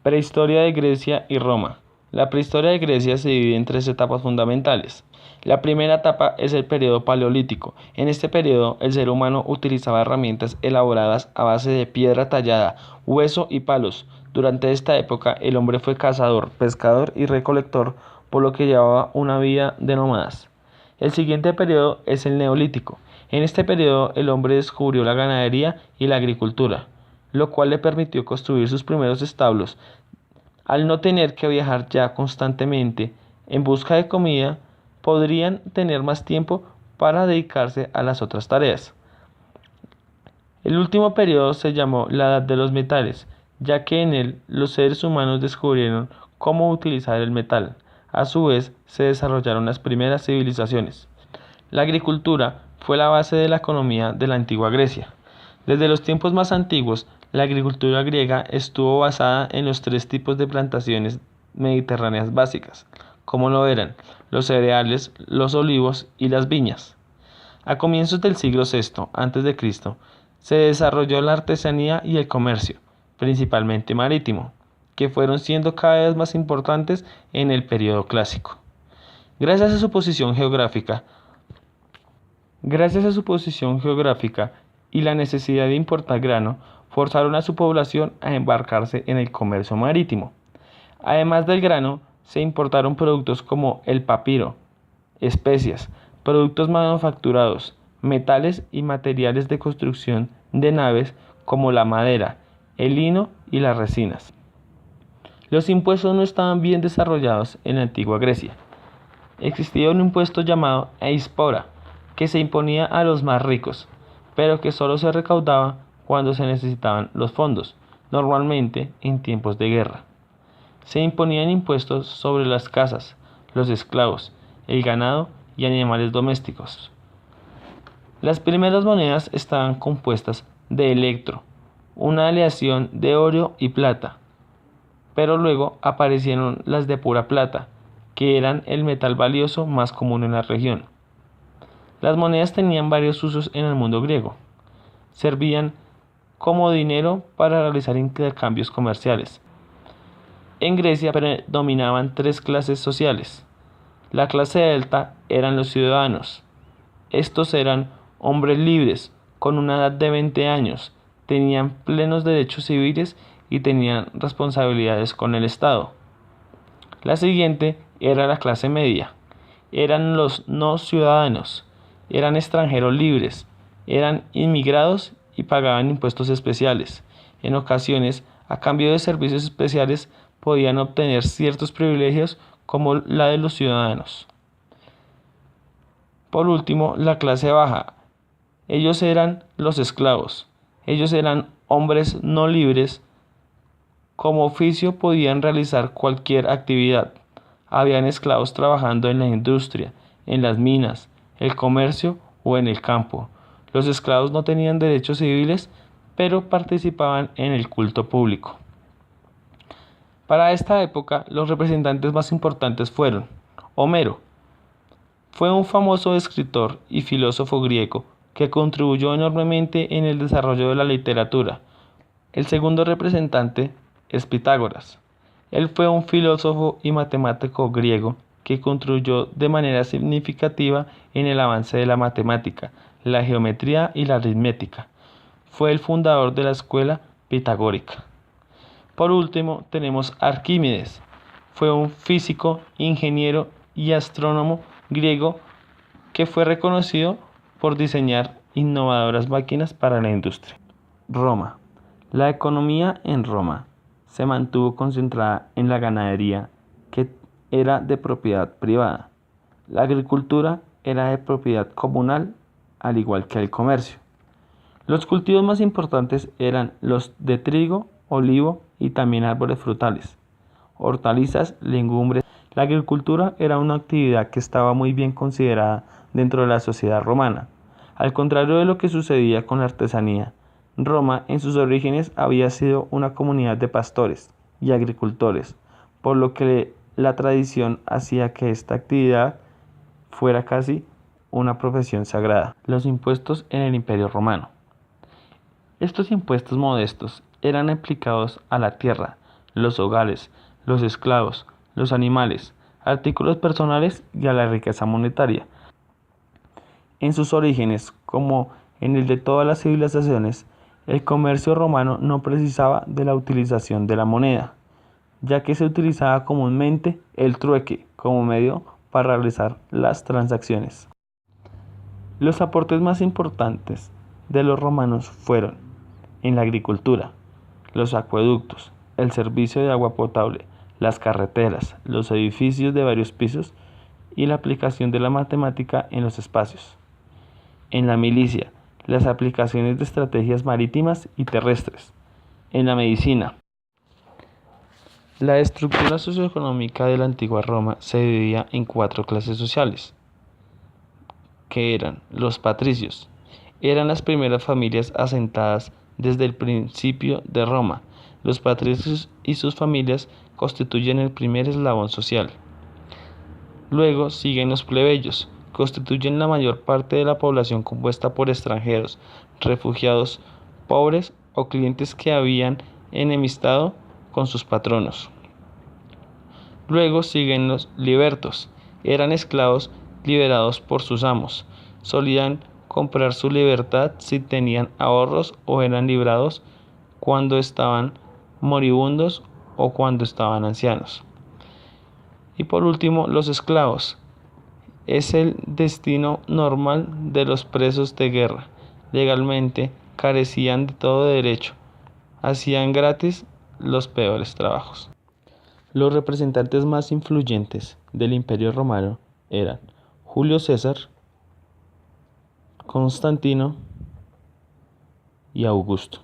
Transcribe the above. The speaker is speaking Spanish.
Prehistoria de Grecia y Roma. La prehistoria de Grecia se divide en tres etapas fundamentales. La primera etapa es el periodo paleolítico. En este periodo, el ser humano utilizaba herramientas elaboradas a base de piedra tallada, hueso y palos. Durante esta época, el hombre fue cazador, pescador y recolector, por lo que llevaba una vida de nómadas. El siguiente periodo es el neolítico. En este periodo, el hombre descubrió la ganadería y la agricultura, lo cual le permitió construir sus primeros establos. Al no tener que viajar ya constantemente en busca de comida, podrían tener más tiempo para dedicarse a las otras tareas. El último periodo se llamó la Edad de los Metales, ya que en él los seres humanos descubrieron cómo utilizar el metal. A su vez, se desarrollaron las primeras civilizaciones. La agricultura fue la base de la economía de la antigua Grecia. Desde los tiempos más antiguos, la agricultura griega estuvo basada en los tres tipos de plantaciones mediterráneas básicas, como lo eran los cereales, los olivos y las viñas. A comienzos del siglo VI a.C., se desarrolló la artesanía y el comercio, principalmente marítimo, que fueron siendo cada vez más importantes en el período clásico. Gracias a su posición geográfica, y la necesidad de importar grano, forzaron a su población a embarcarse en el comercio marítimo. Además del grano, se importaron productos como el papiro, especias, productos manufacturados, metales y materiales de construcción de naves como la madera, el lino y las resinas. Los impuestos no estaban bien desarrollados en la antigua Grecia. Existía un impuesto llamado eispora, que se imponía a los más ricos, pero que solo se recaudaba cuando se necesitaban los fondos, normalmente en tiempos de guerra. Se imponían impuestos sobre las casas, los esclavos, el ganado y animales domésticos. Las primeras monedas estaban compuestas de electro, una aleación de oro y plata, pero luego aparecieron las de pura plata, que eran el metal valioso más común en la región. Las monedas tenían varios usos en el mundo griego. Servían como dinero para realizar intercambios comerciales. En Grecia predominaban tres clases sociales. La clase alta eran los ciudadanos. Estos eran hombres libres, con una edad de 20 años, tenían plenos derechos civiles y tenían responsabilidades con el Estado. La siguiente era la clase media. Eran los no ciudadanos, eran extranjeros libres, eran inmigrados y pagaban impuestos especiales. En ocasiones, a cambio de servicios especiales, podían obtener ciertos privilegios como la de los ciudadanos. Por último, la clase baja. Ellos eran los esclavos. Ellos eran hombres no libres. Como oficio podían realizar cualquier actividad. Habían esclavos trabajando en la industria, en las minas, el comercio o en el campo. Los esclavos no tenían derechos civiles, pero participaban en el culto público. Para esta época, los representantes más importantes fueron Homero. Fue un famoso escritor y filósofo griego que contribuyó enormemente en el desarrollo de la literatura. El segundo representante es Pitágoras. Él fue un filósofo y matemático griego que contribuyó de manera significativa en el avance de la matemática, la geometría y la aritmética. Fue el fundador de la escuela pitagórica. Por último, tenemos Arquímedes. Fue un físico, ingeniero y astrónomo griego que fue reconocido por diseñar innovadoras máquinas para la industria. Roma. La economía en Roma se mantuvo concentrada en la ganadería, que era de propiedad privada. La agricultura era de propiedad comunal, al igual que el comercio. Los cultivos más importantes eran los de trigo, olivo y también árboles frutales, hortalizas, legumbres. La agricultura era una actividad que estaba muy bien considerada dentro de la sociedad romana. Al contrario de lo que sucedía con la artesanía, Roma en sus orígenes había sido una comunidad de pastores y agricultores, por lo que la tradición hacía que esta actividad fuera casi una profesión sagrada. Los impuestos en el Imperio Romano. Estos impuestos modestos eran aplicados a la tierra, los hogares, los esclavos, los animales, artículos personales y a la riqueza monetaria. En sus orígenes, como en el de todas las civilizaciones, el comercio romano no precisaba de la utilización de la moneda, ya que se utilizaba comúnmente el trueque como medio para realizar las transacciones. Los aportes más importantes de los romanos fueron en la agricultura, los acueductos, el servicio de agua potable, las carreteras, los edificios de varios pisos y la aplicación de la matemática en los espacios. En la milicia, las aplicaciones de estrategias marítimas y terrestres. En la medicina, la estructura socioeconómica de la antigua Roma se dividía en 4 clases sociales, que eran los patricios. Eran las primeras familias asentadas desde el principio de Roma. Los patricios y sus familias constituyen el primer eslabón social. Luego siguen los plebeyos, constituyen la mayor parte de la población compuesta por extranjeros, refugiados, pobres o clientes que habían enemistado con sus patronos. Luego siguen los libertos, eran esclavos liberados por sus amos, solían comprar su libertad si tenían ahorros o eran librados cuando estaban moribundos o cuando estaban ancianos. Y por último, los esclavos. Es el destino normal de los presos de guerra. Legalmente carecían de todo derecho. Hacían gratis los peores trabajos. Los representantes más influyentes del Imperio Romano eran Julio César, Constantino y Augusto.